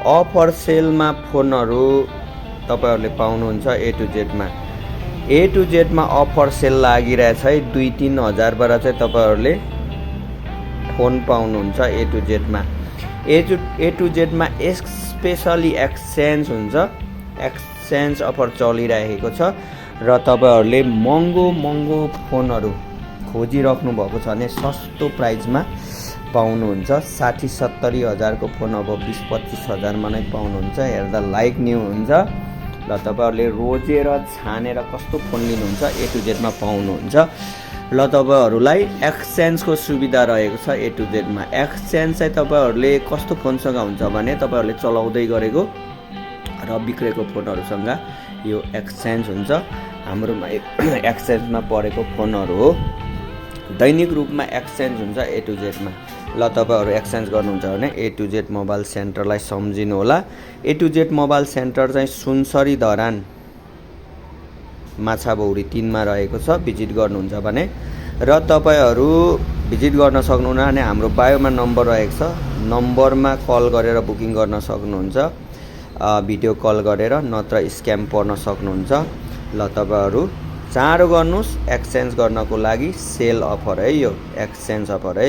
Offer सेलमा फोनहरू तपाईहरुले पाउनुहुन्छ ए टु जेडमा। ए टु जेडमा अफर सेल लागिरहेछ है, 2-3 हजारबाट चाहिँ तपाईहरुले फोन पाउनुहुन्छ ए टु जेडमा। ए टु जेडमा स्पेशली एक्सचेन्ज हुन्छ, एक्सचेन्ज अफर चलिरहेको छ र तपाईहरुले महँगो फोनहरू खोजिराख्नु भएको छ भने सस्तो प्राइसमा पाउनुहुन्छ। 60-70 हजारको फोन अब 20-25 हजारमा नै पाउनुहुन्छ। हेर्दा लाइक न्यू हुन्छ र तपाईहरुले रोजेर छानेर कस्तो फोन लिनुहुन्छ ए टु जेडमा पाउनुहुन्छ। ल तपाईहरुलाई एक्सचेन्जको सुविधा रहेको छ ए टु जेडमा। एक्सचेन्ज चाहिँ तपाईहरुले कस्तो फोनसँग हुन्छ भने तपाईहरुले चलाउँदै गरेको र बिग्रेको फोनहरुसँग यो एक्सचेन्ज हुन्छ। हाम्रोमा एक्सचेन्जमा परेको फोनहरु हो, दैनिक रूपमा एक्सचेन्ज हुन्छ ए टु जेडमा। ल तपाईहरु एक्सचेन्ज गर्नुहुन्छ भने ए टु जेड मोबाइल सेन्टरलाई सम्झिनु होला। ए टु जेड मोबाइल सेन्टर चाहिँ सुनसरी धरान माछाबौरी 3 मा रहेको छ। भिजिट गर्नुहुन्छ भने र तपाईहरु भिजिट गर्न सक्नुहुन्न भने हाम्रो बायोमा नम्बर रहेको छ, नम्बरमा कल गरेर बुकिङ गर्न सक्नुहुन्छ, भिडियो कल गरेर, नत्र स्क्याम पर्न सक्नुहुन्छ। ल तपाईहरु चाँडो गर्नुस् एक्सचेन्ज गर्नको लागि। सेल अफर है, यो एक्सचेन्ज अफर है।